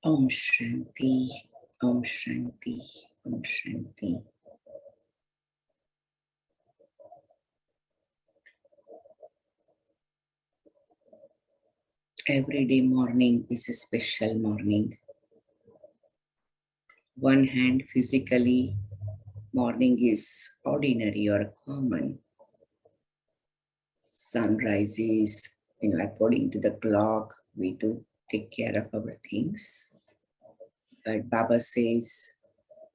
Om Shanti, Om Shanti, Om Shanti. Every day morning is a special morning. One hand physically, morning is ordinary or common. Sun rises, according to the clock, we do take care of our things. But Baba says,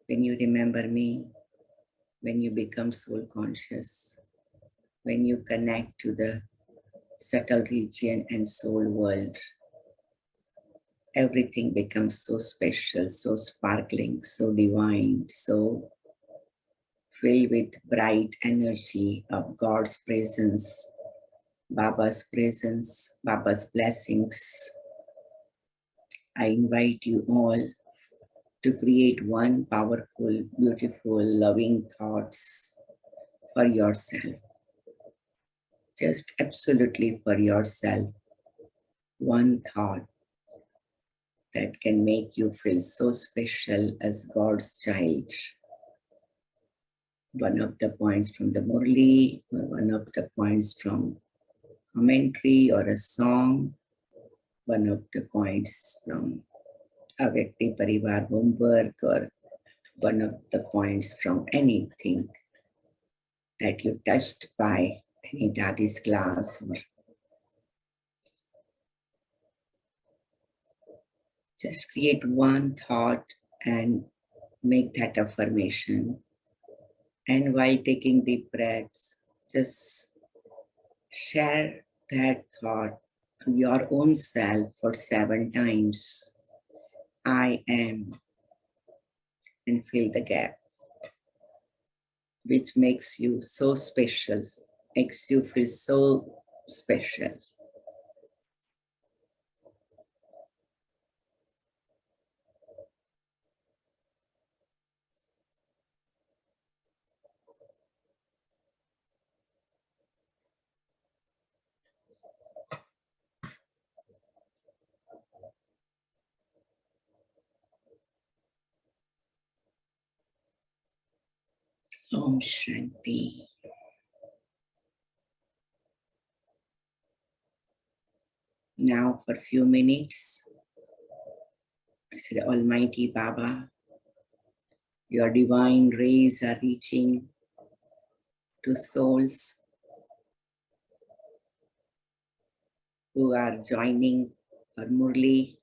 when you remember me, when you become soul conscious, when you connect to the subtle region and soul world, everything becomes so special, so sparkling, so divine, so filled with bright energy of God's presence, Baba's blessings. I invite you all to create one powerful, beautiful, loving thoughts for yourself. Just absolutely for yourself. One thought that can make you feel so special as God's child. One of the points from the Murli, or one of the points from commentary or a song, one of the points from Avyakti Parivar homework, or one of the points from anything that you touched by any Dadi's class, or just create one thought and make that affirmation. And while taking deep breaths, just share that thought to your own self for 7 times. I am, and fill the gap, which makes you so special, makes you feel so special. Om Shanti. Now for a few minutes, I say, Almighty Baba, your divine rays are reaching to souls who are joining our Murli.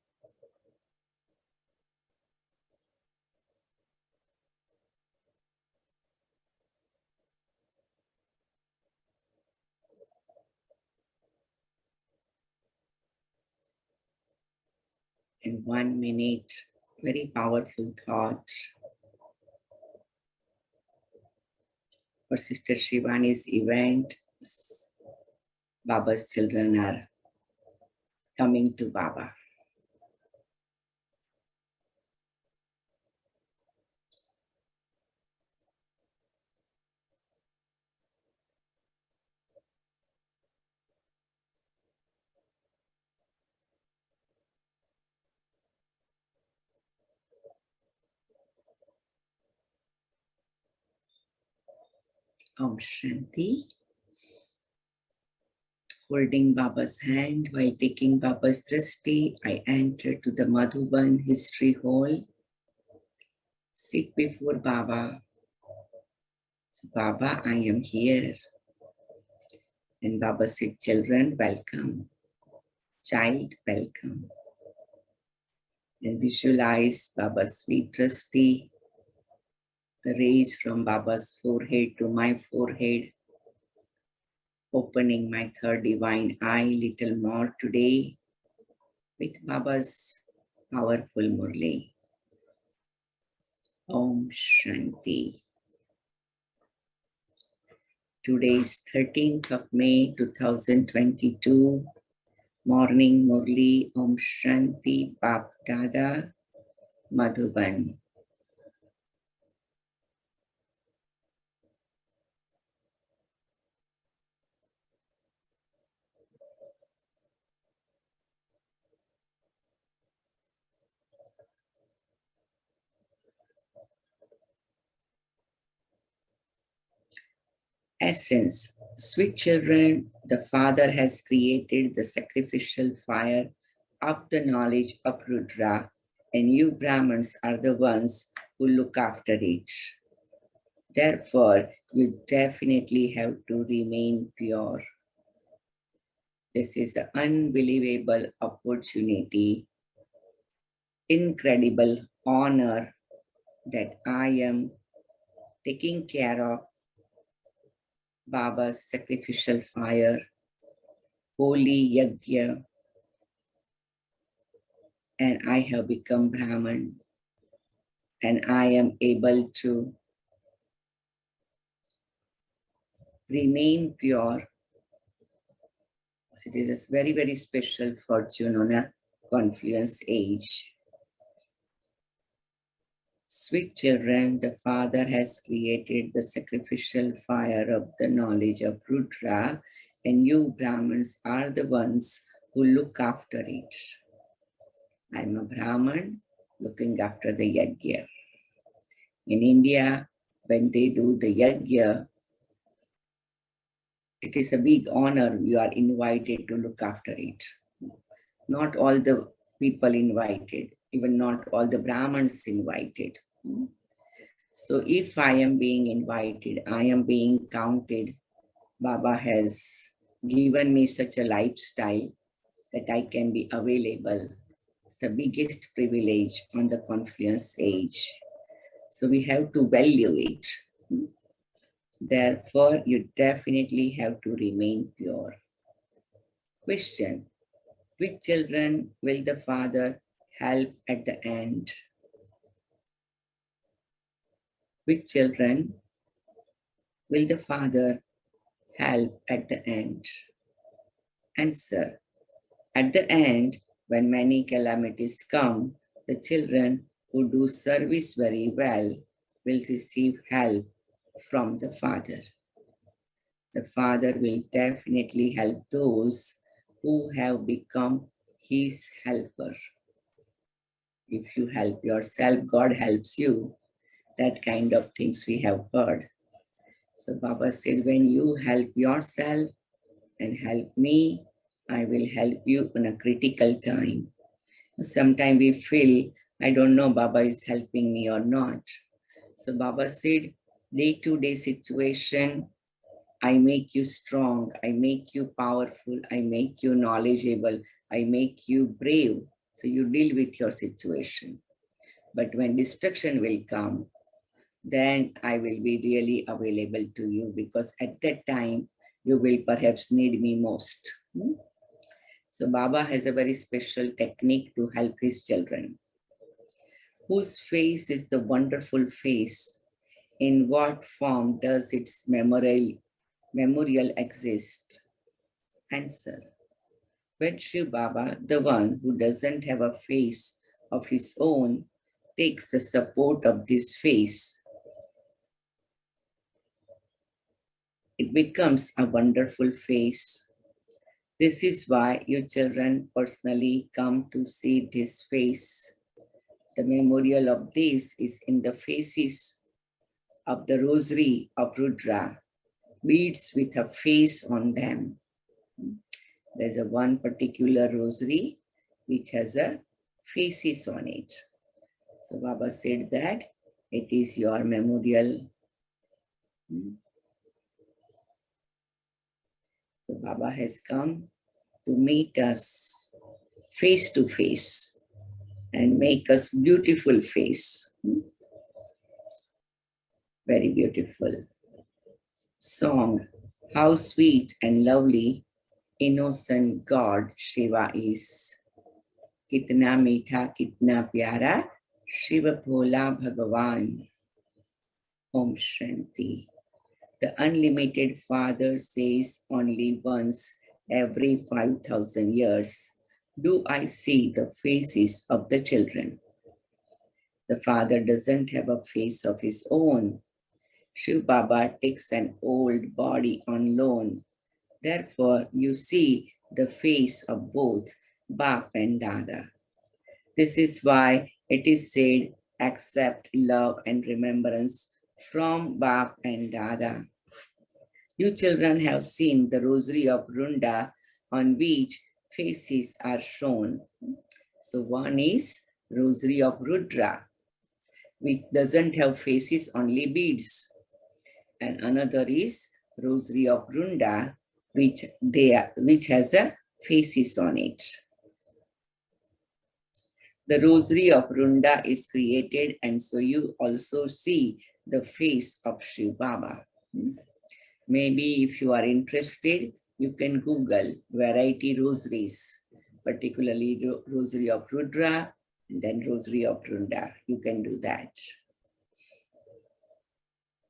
In 1 minute, very powerful thought for Sister Shivani's event. Baba's children are coming to Baba. Om Shanti. Holding Baba's hand while taking Baba's drishti, I enter to the Madhuban History Hall. Sit before Baba. So, Baba, I am here. And Baba said, children, welcome. Child, welcome. And visualize Baba's sweet drishti, the rays from Baba's forehead to my forehead, opening my third divine eye little more today with Baba's powerful Murli. Om Shanti. Today is 13th of May 2022. Morning Murli. Om Shanti Bap Dada Madhuban. Essence. Sweet children, the Father has created the sacrificial fire of the knowledge of Rudra, and you Brahmins are the ones who look after it. Therefore, you definitely have to remain pure. This is an unbelievable opportunity, incredible honor that I am taking care of Baba's sacrificial fire, holy yajna, and I have become Brahman, and I am able to remain pure. So it is a very, very special fortune on a confluence age. Sweet children, the Father has created the sacrificial fire of the knowledge of Rudra, and you Brahmins are the ones who look after it. I'm a Brahman looking after the yajna. In India, when they do the yajna, it is a big honor. You are invited to look after it. Not all the people invited, even not all the Brahmins invited. So if I am being invited, I am being counted. Baba has given me such a lifestyle that I can be available. It's the biggest privilege on the confluence age. So we have to value it. Therefore, you definitely have to remain pure. Question. Which children will the Father help at the end? Which children will the Father help at the end? Answer. At the end, when many calamities come, the children who do service very well will receive help from the Father. The Father will definitely help those who have become His helper. If you help yourself, God helps you. That kind of things we have heard. So Baba said, when you help yourself and help me, I will help you in a critical time. Sometimes we feel, I don't know Baba is helping me or not. So Baba said, day-to-day situation, I make you strong, I make you powerful, I make you knowledgeable, I make you brave. So you deal with your situation. But when destruction will come, then I will be really available to you, because at that time you will perhaps need me most. So Baba has a very special technique to help his children. Whose face is the wonderful face? In what form does its memorial exist? Answer. When Shiv Baba, the one who doesn't have a face of his own, takes the support of this face, it becomes a wonderful face. This is why you children personally come to see this face. The memorial of this is in the faces of the rosary of Rudra, beads with a face on them. There's a one particular rosary which has a faces on it. So Baba said that it is your memorial. So Baba has come to meet us face to face and make us beautiful face. Very beautiful. Song. How sweet and lovely, innocent God Shiva is. Kitna meetha, kitna pyara, Shiva Bhola Bhagavan. Om Shanti. The unlimited Father says only once every 5,000 years, do I see the faces of the children. The Father doesn't have a face of his own. Shiv Baba takes an old body on loan. Therefore, you see the face of both Bap and Dada. This is why it is said, accept love and remembrance from Bap and Dada. You children have seen the rosary of Runda on which faces are shown. So one is rosary of Rudra, which doesn't have faces, only beads. And another is rosary of Runda, which has a faces on it. The rosary of Runda is created, and so you also see the face of Shiv Baba. Maybe if you are interested, you can Google variety rosaries, particularly rosary of Rudra and then rosary of Runda. You can do that.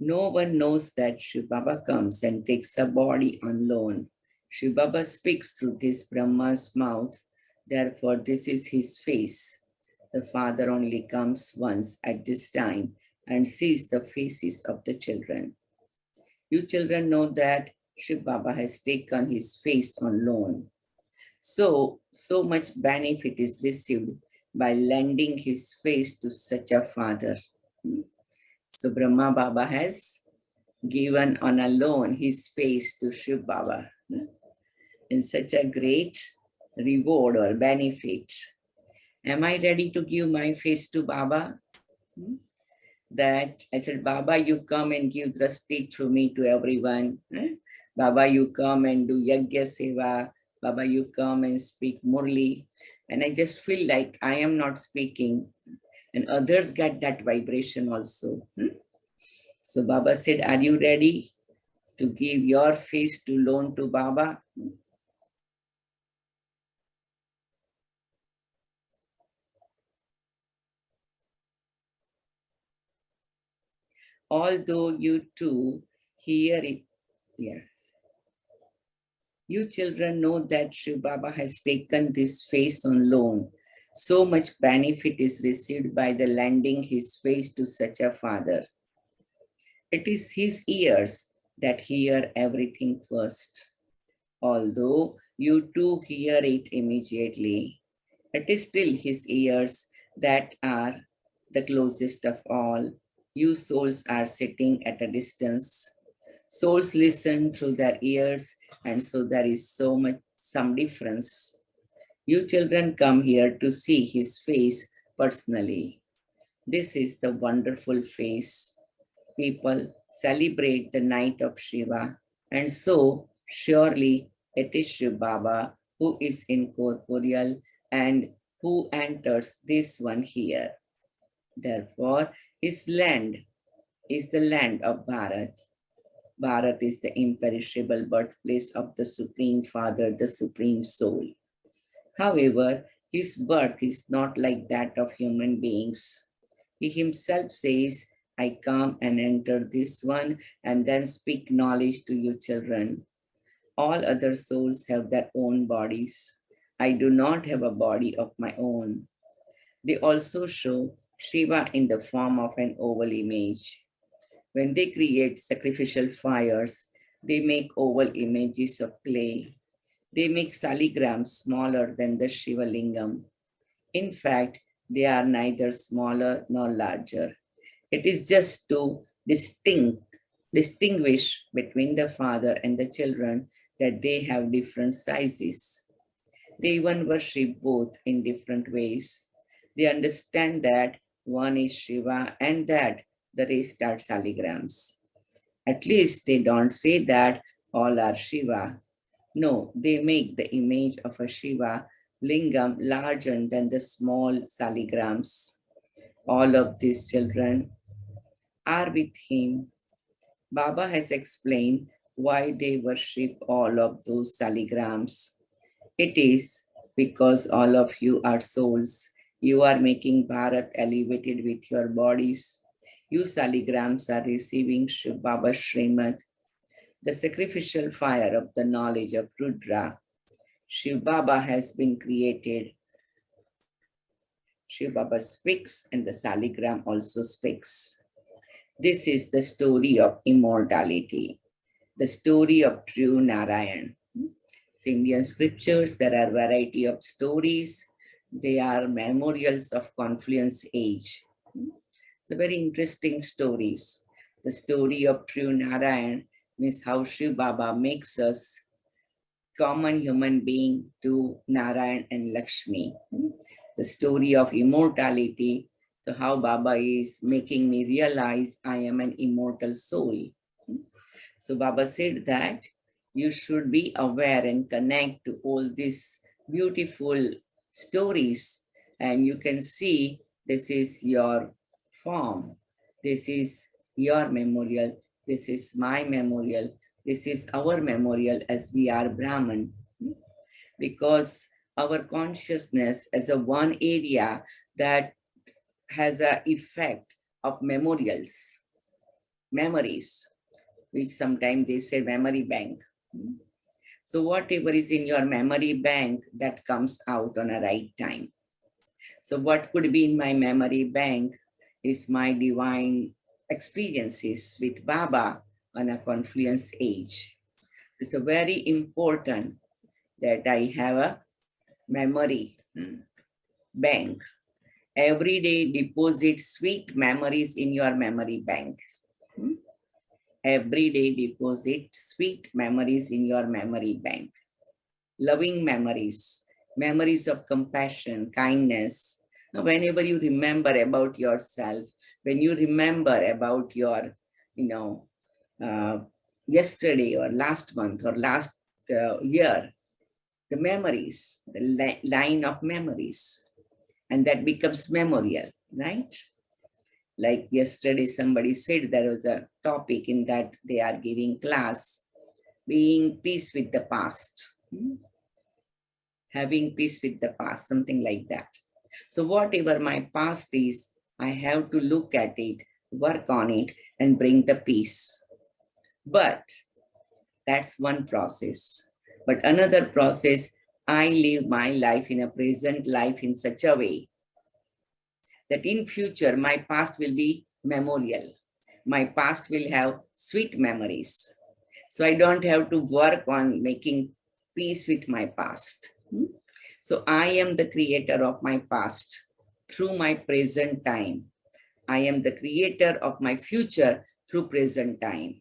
No one knows that Shiv Baba comes and takes a body on loan. Shiv Baba speaks through this Brahma's mouth. Therefore, this is his face. The father only comes once at this time and sees the faces of the children. You children know that Shiv Baba has taken his face on loan. So much benefit is received by lending his face to such a father. So Brahma Baba has given on a loan his face to Shiv Baba in such a great reward or benefit. Am I ready to give my face to Baba? That I said, Baba, you come and give drasti through me to everyone. Baba, you come and do yajna seva. Baba, you come and speak Murli. And I just feel like I am not speaking, and others get that vibration also. So Baba said, are you ready to give your face to loan to Baba? Although you too hear it, yes. You children know that Shiv Baba has taken this face on loan. So much benefit is received by the lending his face to such a father. It is his ears that hear everything first. Although you too hear it immediately, it is still his ears that are the closest of all. You souls are sitting at a distance. Souls listen through their ears, and so there is some difference. You children come here to see his face personally. This is the wonderful face. People celebrate the night of Shiva, and so surely it is Shiv Baba who is incorporeal and who enters this one here. Therefore, his land is the land of Bharat. Bharat is the imperishable birthplace of the Supreme Father, the Supreme Soul. However, his birth is not like that of human beings. He himself says, I come and enter this one and then speak knowledge to you children. All other souls have their own bodies. I do not have a body of my own. They also show Shiva in the form of an oval image. When they create sacrificial fires, they make oval images of clay. They make saligrams smaller than the Shiva Lingam. In fact, they are neither smaller nor larger. It is just to distinguish between the father and the children that they have different sizes. They even worship both in different ways. They understand that one is Shiva and that the rest are saligrams. At least they don't say that all are Shiva. No, they make the image of a Shiva lingam larger than the small saligrams. All of these children are with him. Baba has explained why they worship all of those saligrams. It is because all of you are souls. You are making Bharat elevated with your bodies. You saligrams are receiving Shiv Baba Srimad, the sacrificial fire of the knowledge of Rudra. Shiv Baba has been created. Shiv Baba speaks and the saligram also speaks. This is the story of immortality, the story of true Narayan. In Indian scriptures, there are variety of stories. They are memorials of confluence age. It's a very interesting stories. The story of true Narayan means how Shiv Baba makes us common human being to Narayan and Lakshmi. The story of immortality. So how Baba is making me realize I am an immortal soul. So Baba said that you should be aware and connect to all these beautiful stories, and you can see this is your form, this is your memorial, this is my memorial, this is our memorial as we are Brahman, because our consciousness as a one area that has a effect of memorials, memories, which sometimes they say memory bank. So whatever is in your memory bank, that comes out on a right time. So what could be in my memory bank is my divine experiences with Baba on a confluence age. It's a very important that I have a memory bank. Every day deposit sweet memories in your memory bank. Every day deposit sweet memories in your memory bank. Loving memories, memories of compassion, kindness. Now, whenever you remember about yourself, when you remember about your, you know, yesterday or last month or last year, the memories, the line of memories, and that becomes memorial, right? Like yesterday, somebody said there was a topic in that they are giving class, being peace with the past. Having peace with the past, something like that. So whatever my past is, I have to look at it, work on it, and bring the peace. But that's one process. But another process, I live my life in a present life in such a way that in future, my past will be memorial. My past will have sweet memories. So I don't have to work on making peace with my past. So I am the creator of my past through my present time. I am the creator of my future through present time.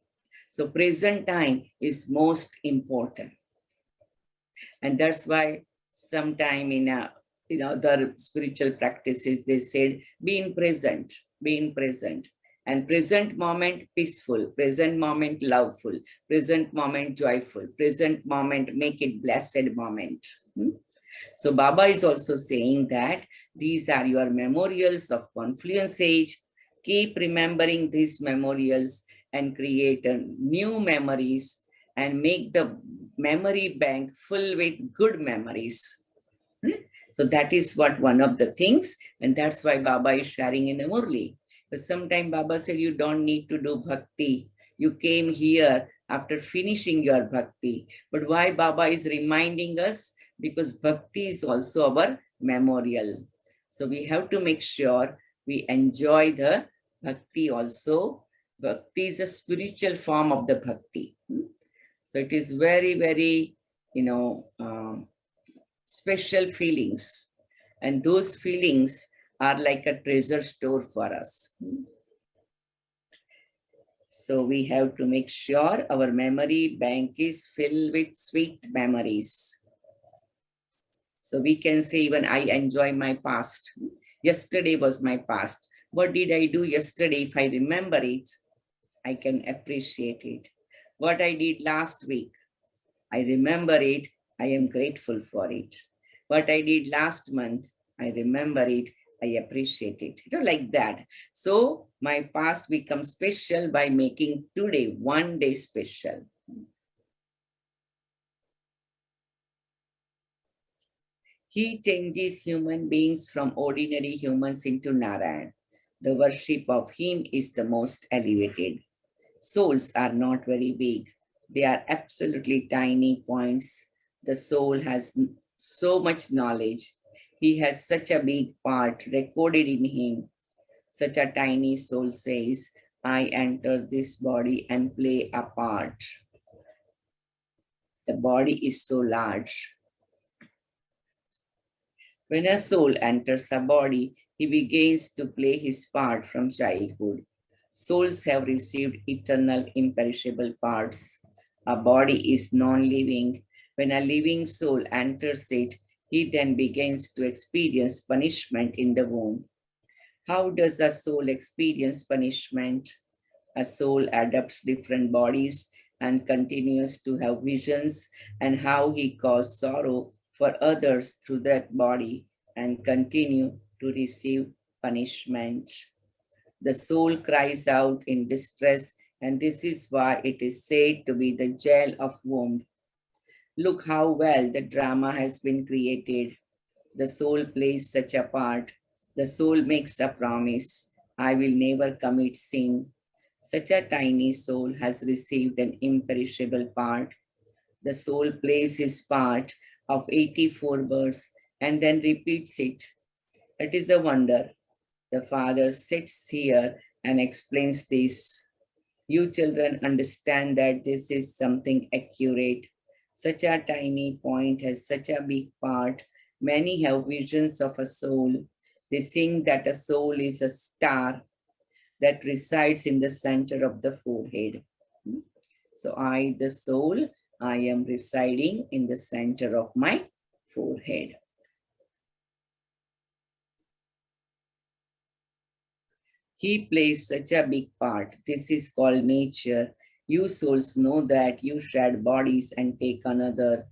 So present time is most important. And that's why sometime in other spiritual practices, they said, be in present, be in present. And present moment peaceful, present moment loveful, present moment joyful, present moment make it blessed moment. So Baba is also saying that these are your memorials of confluence age. Keep remembering these memorials and create new memories and make the memory bank full with good memories. So that is what one of the things, and that's why Baba is sharing in the Murli. But sometimes Baba said you don't need to do bhakti. You came here after finishing your bhakti. But why Baba is reminding us? Because bhakti is also our memorial. So we have to make sure we enjoy the bhakti also. Bhakti is a spiritual form of the bhakti. So it is very, very, special feelings. And those feelings are like a treasure store for us. So we have to make sure our memory bank is filled with sweet memories. So we can say even I enjoy my past. Yesterday was my past. What did I do yesterday? If I remember it, I can appreciate it. What I did last week, I remember it, I am grateful for it. What I did last month, I remember it, I appreciate it. Like that. So my past becomes special by making today one day special. He changes human beings from ordinary humans into Narayan. The worship of him is the most elevated. Souls are not very big. They are absolutely tiny points. The soul has so much knowledge. He has such a big part recorded in him. Such a tiny soul says, I enter this body and play a part. The body is so large. When a soul enters a body, he begins to play his part from childhood. Souls have received eternal, imperishable parts. A body is non-living. When a living soul enters it, he then begins to experience punishment in the womb. How does a soul experience punishment? A soul adopts different bodies and continues to have visions and how he caused sorrow for others through that body and continue to receive punishment. The soul cries out in distress, and this is why it is said to be the jail of womb. Look how well the drama has been created. The soul plays such a part. The soul makes a promise. I will never commit sin. Such a tiny soul has received an imperishable part. The soul plays his part of 84 births and then repeats it. It is a wonder. The Father sits here and explains this. You children understand that this is something accurate. Such a tiny point has such a big part. Many have visions of a soul. They think that a soul is a star that resides in the center of the forehead. So I, the soul, I am residing in the center of my forehead. He plays such a big part. This is called nature. You souls know that you shed bodies and take another.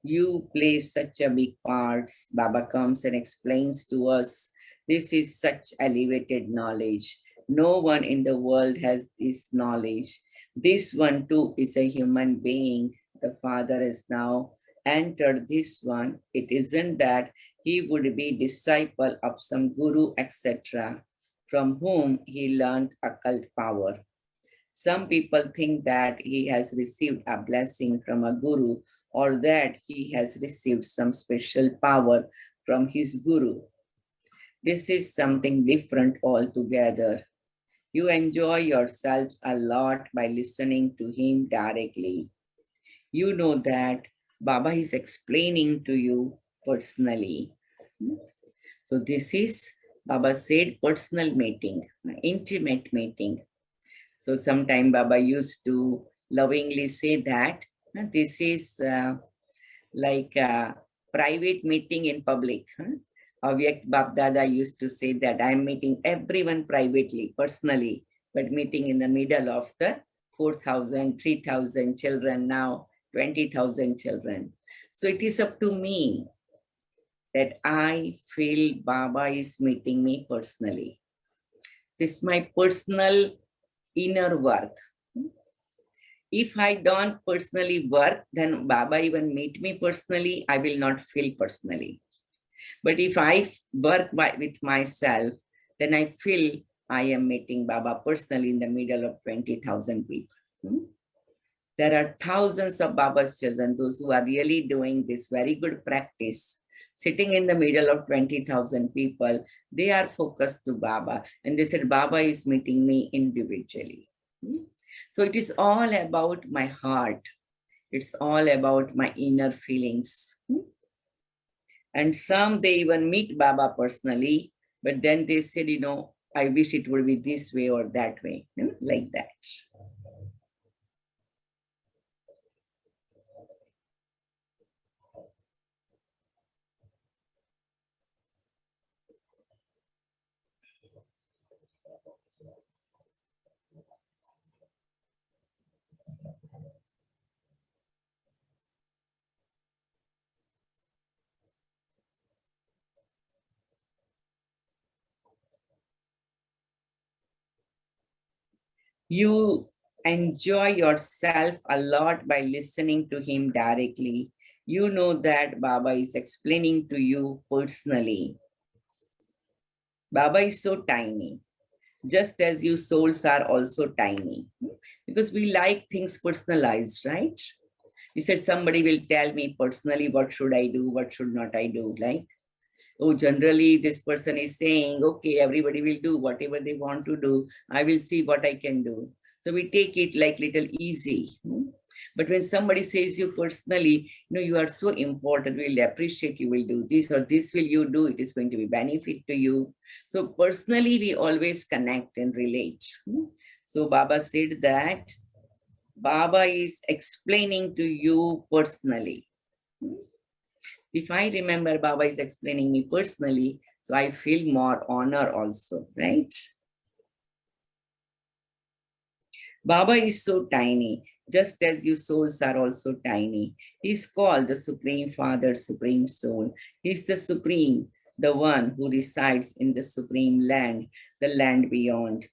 You play such a big part. Baba comes and explains to us. This is such elevated knowledge. No one in the world has this knowledge. This one too is a human being. The Father has now entered this one. It isn't that he would be disciple of some guru, etc., from whom he learned occult power. Some people think that he has received a blessing from a guru or that he has received some special power from his guru. This is something different altogether. You enjoy yourselves a lot by listening to him directly. You know that Baba is explaining to you personally. So this is, Baba said, personal meeting, intimate meeting. So sometime Baba used to lovingly say that this is like a private meeting in public. Avyakt Bab Dada used to say that I'm meeting everyone privately, personally, but meeting in the middle of the 4,000, 3,000 children, now 20,000 children. So it is up to me that I feel Baba is meeting me personally. So it's my personal inner work. If I don't personally work, then Baba even meet me personally, I will not feel personally. But if I work with myself, then I feel I am meeting Baba personally in the middle of 20,000 people. There are thousands of Baba's children, those who are really doing this very good practice, sitting in the middle of 20,000 people. They are focused to Baba, and they said, Baba is meeting me individually. So it is all about my heart. It's all about my inner feelings. And some, they even meet Baba personally, but then they said, I wish it would be this way or that way, like that. You enjoy yourself a lot by listening to him directly. You know that Baba is explaining to you personally. Baba is so tiny, just as you souls are also tiny. Because we like things personalized, right? You said somebody will tell me personally what should I do, what should not I do. Like, oh, generally this person is saying, okay, everybody will do whatever they want to do. I will see what I can do. So we take it like little easy. But when somebody says you personally, you are so important, we'll appreciate, you will do this or this will you do, it is going to be benefit to you. So personally, we always connect and relate. So Baba said that Baba is explaining to you personally. If I remember Baba is explaining me personally, so I feel more honor also, right? Baba is so tiny, just as you souls are also tiny. He is called the Supreme Father, Supreme Soul. He is the Supreme, the one who resides in the Supreme Land, the land beyond.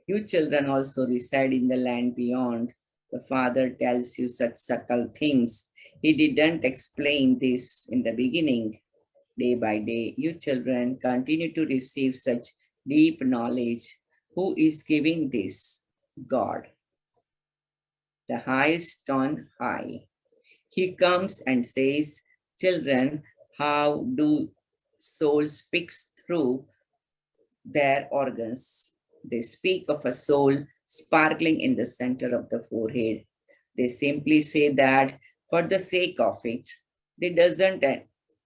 You children also reside in the land beyond. The Father tells you such subtle things. He didn't explain this in the beginning. Day by day, you children continue to receive such deep knowledge. Who is giving this? God, the highest on high. He comes and says, children, how do souls speak through their organs? They speak of a soul sparkling in the center of the forehead. They simply say that for the sake of it. They doesn't,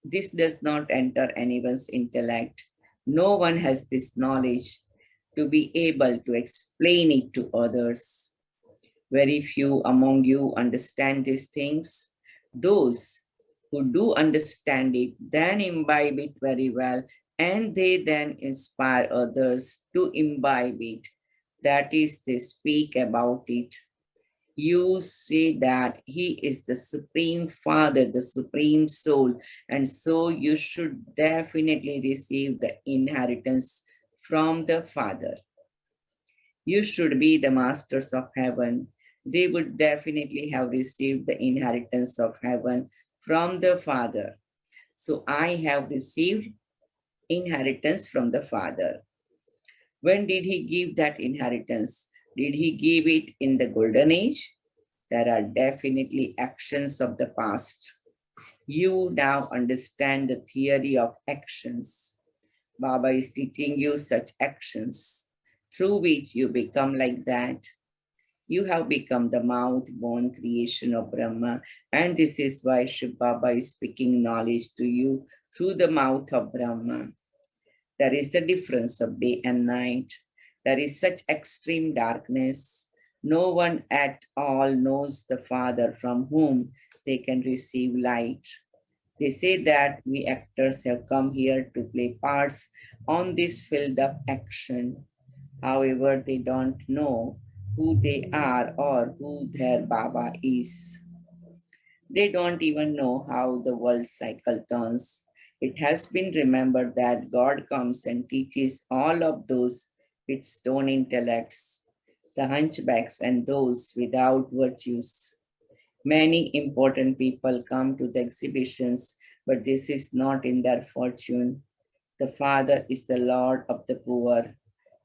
this does not enter anyone's intellect. No one has this knowledge to be able to explain it to others. Very few among you understand these things. Those who do understand it then imbibe it very well, and they then inspire others to imbibe it. That is, they speak about it. You say that he is the Supreme Father, the Supreme Soul, and so you should definitely receive the inheritance from the Father. You should be the masters of heaven. They would definitely have received the inheritance of heaven from the Father. So I have received inheritance from the Father. When did he give that inheritance? Did he give it in the golden age? There are definitely actions of the past. You now understand the theory of actions. Baba is teaching you such actions through which you become like that. You have become the mouth-born creation of Brahma, and this is why Shiv Baba is speaking knowledge to you through the mouth of Brahma. There is a difference of day and night. There is such extreme darkness. No one at all knows the Father from whom they can receive light. They say that we actors have come here to play parts on this field of action. However, they don't know who they are or who their Baba is. They don't even know how the world cycle turns. It has been remembered that God comes and teaches all of those with stone intellects, the hunchbacks and those without virtues. Many important people come to the exhibitions, but this is not in their fortune. The Father is the Lord of the poor.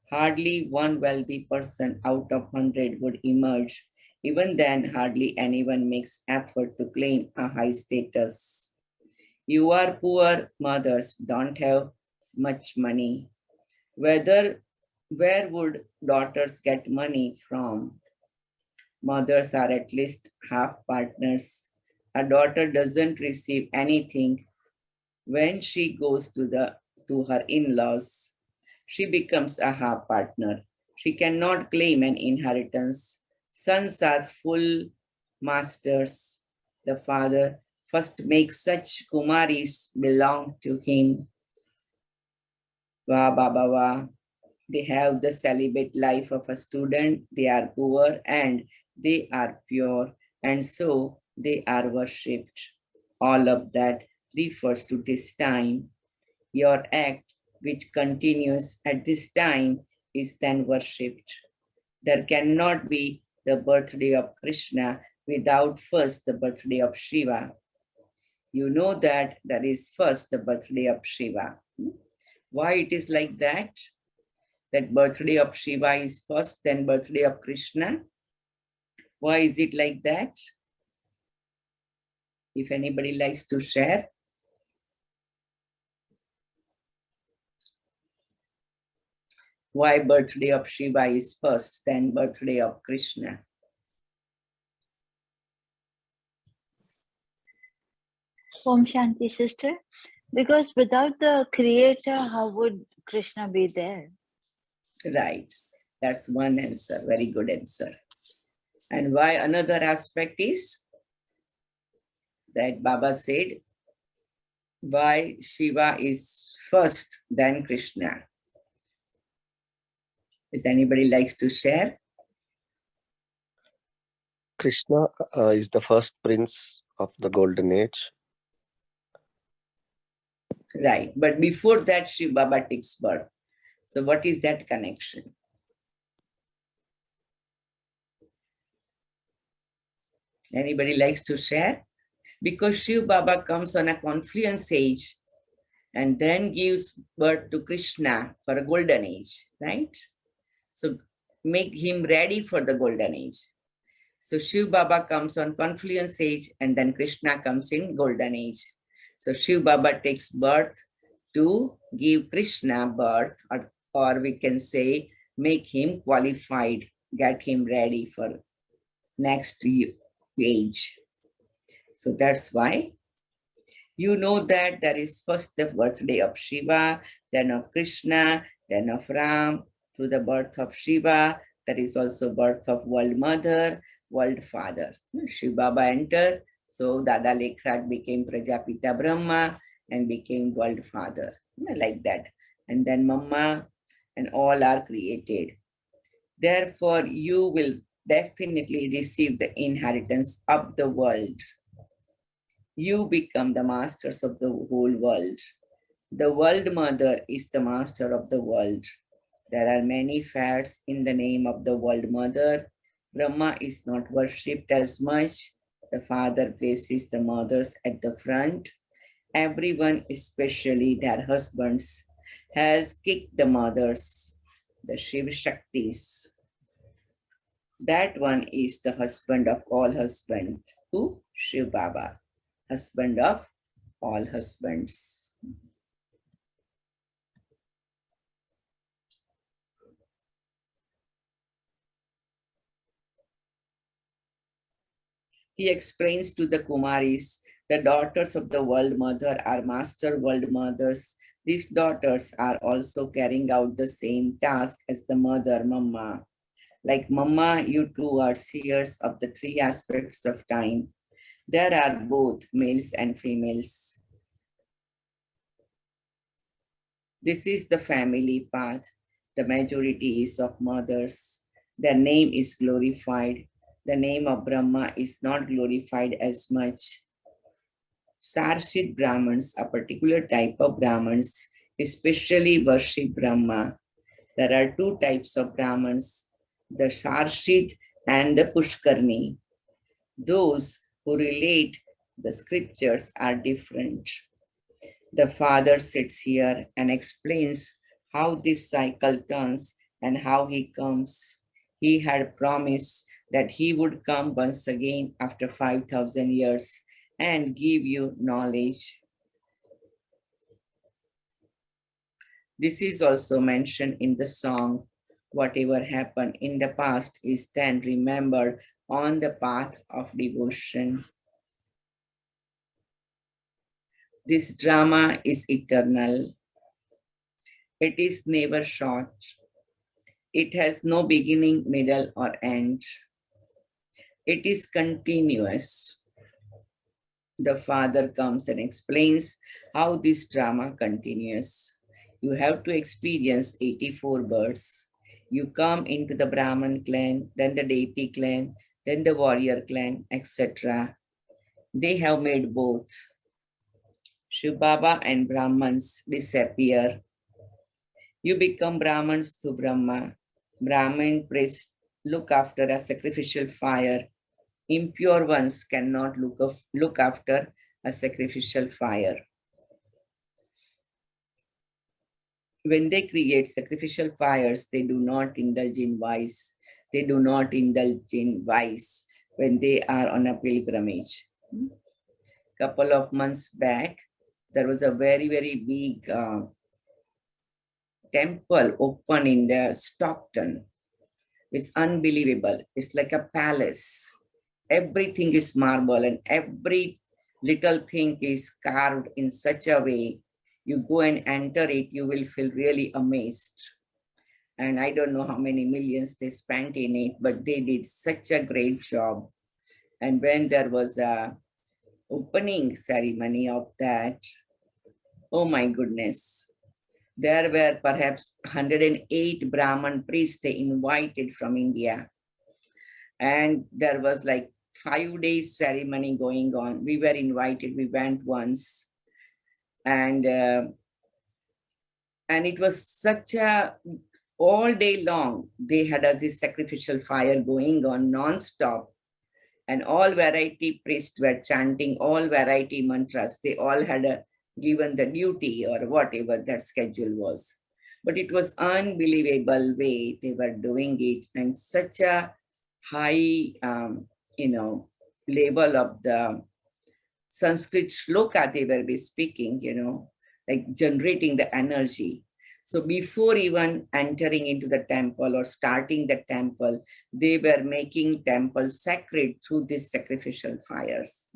Hardly one wealthy person out of 100 would emerge. Even then, hardly anyone makes effort to claim a high status. You are poor mothers, don't have much money. Where would daughters get money from? Mothers are at least half partners. A daughter doesn't receive anything when she goes to her in-laws. She becomes a half partner. She cannot claim an inheritance. Sons are full masters. The father first makes such kumaris belong to him. Wah, baba, wah. They have the celibate life of a student. They are poor and they are pure, and so they are worshipped. All of that refers to this time. Your act, which continues at this time, is then worshipped. There cannot be the birthday of Krishna without first the birthday of Shiva. You know that there is first the birthday of Shiva. Why it is like that? That birthday of Shiva is first, then birthday of Krishna. Why is it like that? If anybody likes to share. Why birthday of Shiva is first, then birthday of Krishna? Om Shanti, sister. Because without the creator, how would Krishna be there? Right. That's one answer. Very good answer. And why another aspect is that Baba said, why Shiva is first, then Krishna. Is anybody likes to share? Krishna is the first prince of the golden age. Right. But before that, Shiva Baba takes birth. So what is that connection? Anybody likes to share? Because Shiva Baba comes on a confluence age and then gives birth to Krishna for a golden age, right? So make him ready for the golden age. So Shiva Baba comes on confluence age and then Krishna comes in golden age. So Shiva Baba takes birth to give Krishna birth, or we can say make him qualified, get him ready for next age. So that's why you know that there is first the birthday of Shiva, then of Krishna, then of Ram. Through the birth of Shiva, there is also birth of World Mother, World Father. Shiva Baba entered, so Dada Lekhraj became Prajapita Brahma and became World Father, like that. And then Mama and all are created. Therefore, you will definitely receive the inheritance of the world. You become the masters of the whole world. The world mother is the master of the world. There are many fads in the name of the world mother. Brahma is not worshipped as much. The father places the mothers at the front. Everyone, especially their husbands, has kicked the mothers, the Shiv Shaktis. That one is the husband of all husbands. Who? Shiv Baba, husband of all husbands. He explains to the Kumaris, the daughters of the world mother are master world mothers. These daughters are also carrying out the same task as the mother, Mama. Like Mama, you two are seers of the three aspects of time. There are both males and females. This is the family path. The majority is of mothers. Their name is glorified. The name of Brahma is not glorified as much. Sarshit Brahmins, a particular type of Brahmins, especially worship Brahma. There are two types of Brahmins, the Sarshit and the Pushkarni. Those who relate the scriptures are different. The father sits here and explains how this cycle turns and how he comes. He had promised that he would come once again after 5,000 years and give you knowledge. This is also mentioned in the song, whatever happened in the past is then remembered on the path of devotion. This drama is eternal. It is never short. It has no beginning, middle, or end. It is continuous. The father comes and explains how this drama continues. You have to experience 84 births. You come into the Brahman clan, then the deity clan, then the warrior clan, etc. They have made both. Shiv Baba and Brahmans disappear. You become Brahmans through Brahma. Brahmin priests look after a sacrificial fire. Impure ones cannot look after a sacrificial fire. When they create sacrificial fires, they do not indulge in vice. They do not indulge in vice when they are on a pilgrimage. Couple of months back, there was a very, very big temple open in the Stockton. It's unbelievable. It's like a palace. Everything is marble and every little thing is carved in such a way, you go and enter it, you will feel really amazed. And I don't know how many millions they spent in it, but they did such a great job. And when there was a opening ceremony of that, oh my goodness, there were perhaps 108 Brahman priests they invited from India. And there was like 5 days ceremony going on. We were invited, we went once. And it was such a, all day long, they had this sacrificial fire going on non-stop. And all variety priests were chanting all variety mantras. They all had given the duty or whatever that schedule was. But it was unbelievable way they were doing it, and such a high, level of the Sanskrit shloka they were be speaking, like generating the energy. So before even entering into the temple or starting the temple, they were making temple sacred through these sacrificial fires,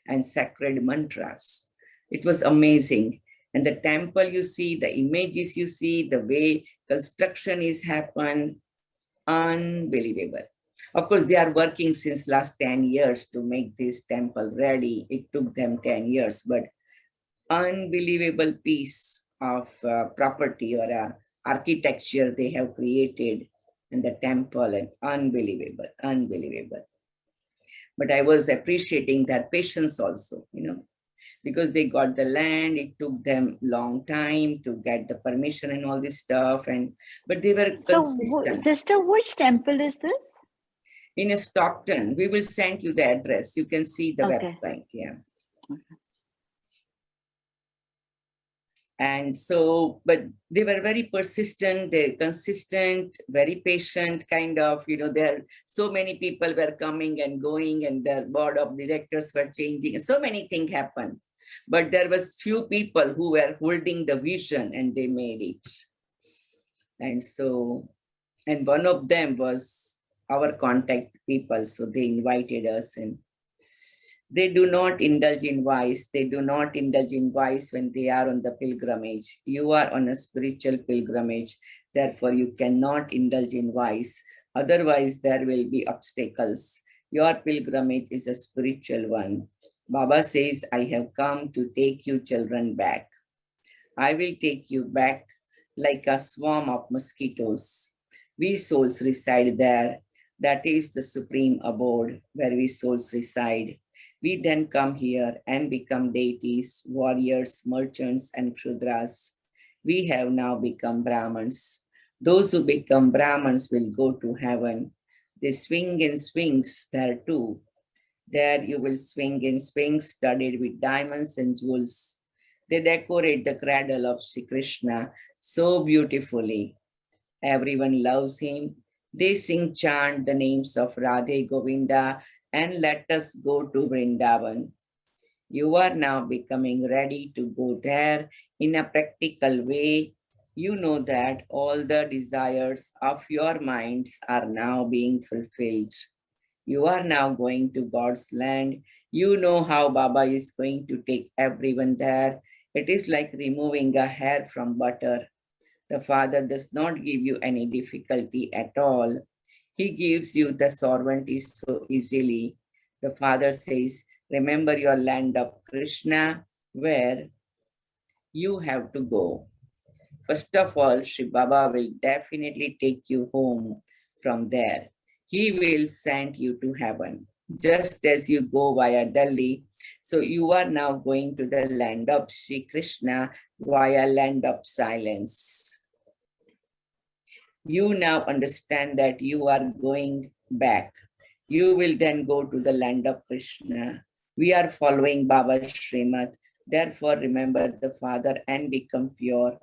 and sacred mantras. It was amazing. And the temple you see, the images you see, the way construction is happened, unbelievable. Of course, they are working since last 10 years to make this temple ready. It took them 10 years, but unbelievable piece of property or architecture they have created in the temple, and unbelievable, unbelievable. But I was appreciating their patience also, because they got the land. It took them long time to get the permission and all this stuff, but they were So, consistent. sister, which temple is this? In Stockton. We will send you the address. You can see the Okay. website. Yeah. And so, but they were very persistent, they're consistent, very patient, kind of, there so many people were coming and going, and the board of directors were changing, and so many things happened. But there was few people who were holding the vision, and they made it. And so, and one of them was our contact people. So they invited us, and they do not indulge in vice. They do not indulge in vice when they are on the pilgrimage. You are on a spiritual pilgrimage. Therefore, you cannot indulge in vice. Otherwise, there will be obstacles. Your pilgrimage is a spiritual one. Baba says, I have come to take you children back. I will take you back like a swarm of mosquitoes. We souls reside there. That is the supreme abode where we souls reside. We then come here and become deities, warriors, merchants, and Kshudras. We have now become Brahmins. Those who become Brahmins will go to heaven. They swing in swings there too. There you will swing in swings studded with diamonds and jewels. They decorate the cradle of Sri Krishna so beautifully. Everyone loves him. They sing, chant the names of Radhe Govinda, and let us go to Vrindavan. You are now becoming ready to go there in a practical way. You know that all the desires of your minds are now being fulfilled. You are now going to God's land. You know how Baba is going to take everyone there. It is like removing a hair from butter. The Father does not give you any difficulty at all. He gives you the sovereignty so easily. The Father says, remember your land of Krishna, where you have to go. First of all, Sri Baba will definitely take you home from there. He will send you to heaven, just as you go via Delhi. So you are now going to the land of Sri Krishna via land of silence. You now understand that you are going back. You will then go to the land of Krishna. We are following Baba's Srimad. Therefore, remember the Father and become pure.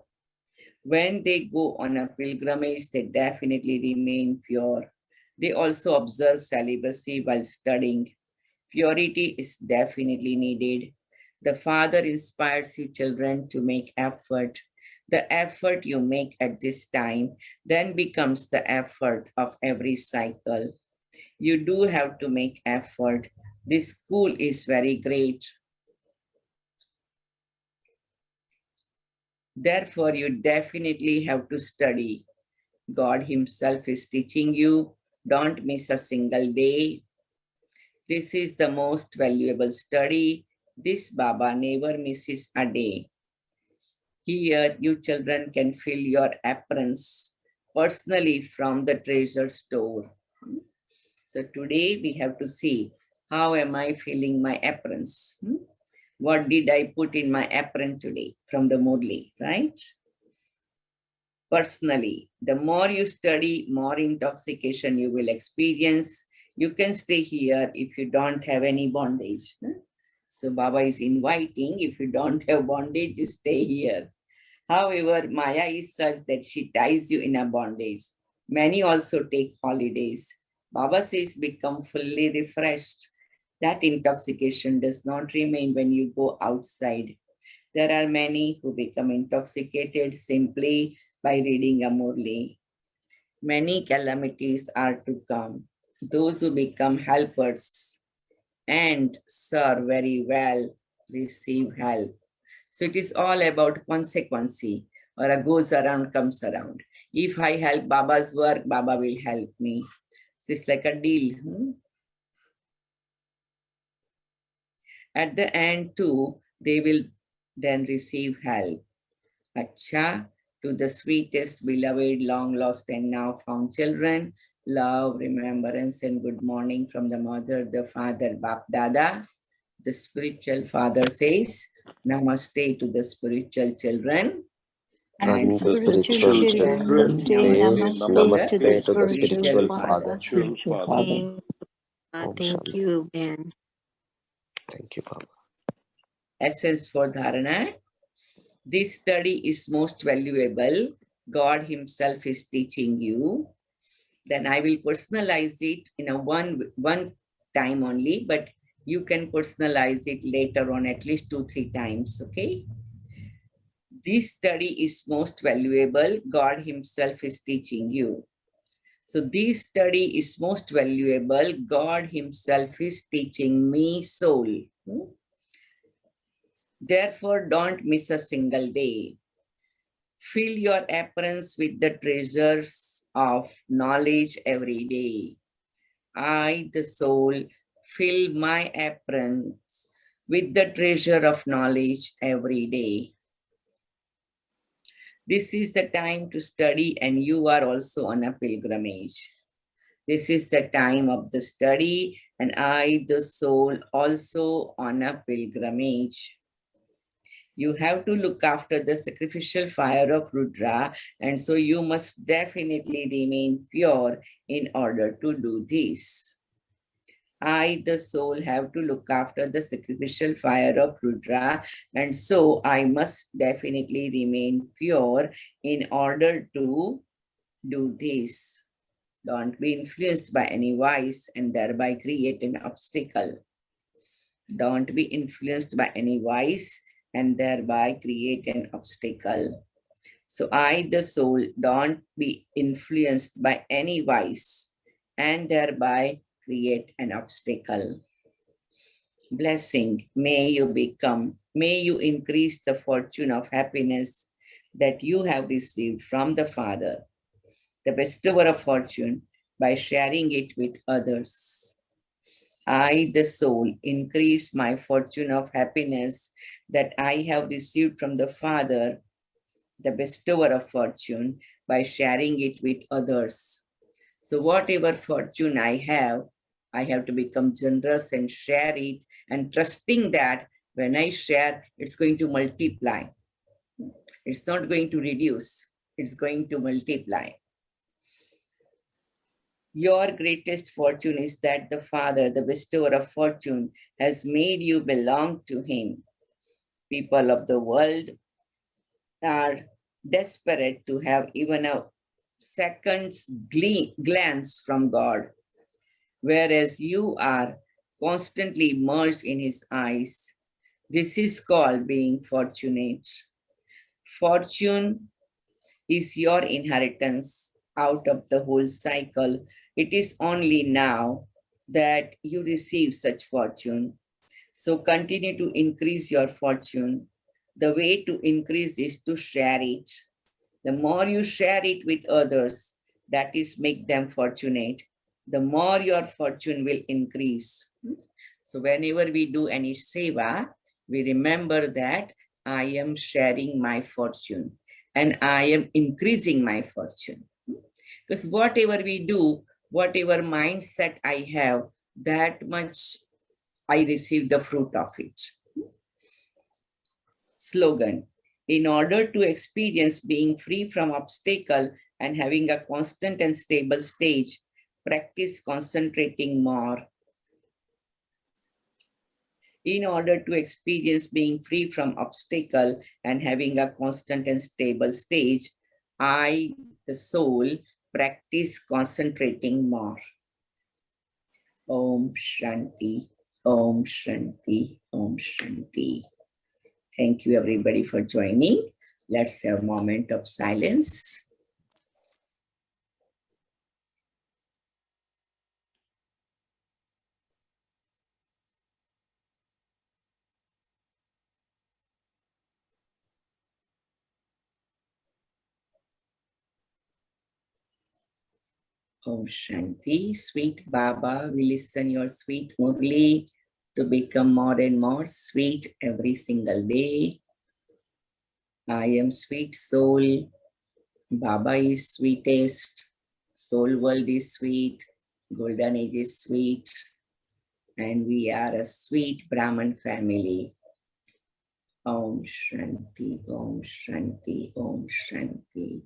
When they go on a pilgrimage, they definitely remain pure. They also observe celibacy while studying. Purity is definitely needed. The Father inspires you children to make effort. The effort you make at this time then becomes the effort of every cycle. You do have to make effort. This school is very great. Therefore, you definitely have to study. God Himself is teaching you. Don't miss a single day. This is the most valuable study. This Baba never misses a day. Here, you children can fill your aprons personally from the treasure store. So today we have to see, how am I filling my aprons? What did I put in my apron today from the Murli, right? Personally, the more you study, more intoxication you will experience. You can stay here if you don't have any bondage. So Baba is inviting, if you don't have bondage, you stay here. However, Maya is such that she ties you in a bondage. Many also take holidays. Baba says, become fully refreshed. That intoxication does not remain when you go outside. There are many who become intoxicated simply by reading a Murli. Many calamities are to come. Those who become helpers and serve very well receive help. So it is all about consequency, or a goes around, comes around. If I help Baba's work, Baba will help me. So it's like a deal. At the end too, they will then receive help. Acha, to the sweetest, beloved, long lost and now found children, love, remembrance, and good morning from the mother, the father, Bap Dada. The spiritual father says, Namaste to the spiritual children. And And the spiritual spiritual children children say says, namaste to the Namaste to the spiritual spiritual father. father. Spiritual Father. Om Thank Shanti. you, man. Thank you, Baba. Essence for Dharana. This study is most valuable. God Himself is teaching you. Then I will personalize it in a one time only, but you can personalize it later on at least 2-3 times, okay? This study is most valuable. God Himself is teaching you. So this study is most valuable. God Himself is teaching me, soul. Therefore, don't miss a single day. Fill your aprons with the treasures of knowledge every day. I, the soul, fill my aprons with the treasure of knowledge every day. This is the time to study, and you are also on a pilgrimage. This is the time of the study, and I, the soul, also on a pilgrimage. You have to look after the sacrificial fire of Rudra, and so you must definitely remain pure in order to do this. I, the soul, have to look after the sacrificial fire of Rudra, and so I must definitely remain pure in order to do this. Don't be influenced by any vice and thereby create an obstacle. Don't be influenced by any vice and thereby create an obstacle. So I, the soul, don't be influenced by any vice and thereby create an obstacle. Blessing, may you increase the fortune of happiness that you have received from the Father, the bestower of fortune, by sharing it with others. I, the soul, increase my fortune of happiness that I have received from the Father, the bestower of fortune, by sharing it with others. So whatever fortune I have to become generous and share it, and trusting that when I share, it's going to multiply. It's not going to reduce, it's going to multiply. Your greatest fortune is that the Father, the bestower of fortune, has made you belong to Him. People of the world are desperate to have even a second's glance from God, whereas you are constantly immersed in His eyes. This is called being fortunate. Fortune is your inheritance out of the whole cycle. It is only now that you receive such fortune. So continue to increase your fortune. The way to increase is to share it. The more you share it with others, that is make them fortunate, the more your fortune will increase. So whenever we do any seva, we remember that I am sharing my fortune and I am increasing my fortune. Because whatever we do, whatever mindset I have, that much I receive the fruit of it. Slogan: in order to experience being free from obstacle and having a constant and stable stage, practice concentrating more. In order to experience being free from obstacle and having a constant and stable stage, I, the soul, practice concentrating more. Om Shanti, Om Shanti, Om Shanti. Thank you everybody for joining. Let's have a moment of silence. Om Shanti, sweet Baba, we listen your sweet Murli to become more and more sweet every single day. I am sweet soul. Baba is sweetest. Soul world is sweet. Golden age is sweet. And we are a sweet Brahman family. Om Shanti, Om Shanti, Om Shanti.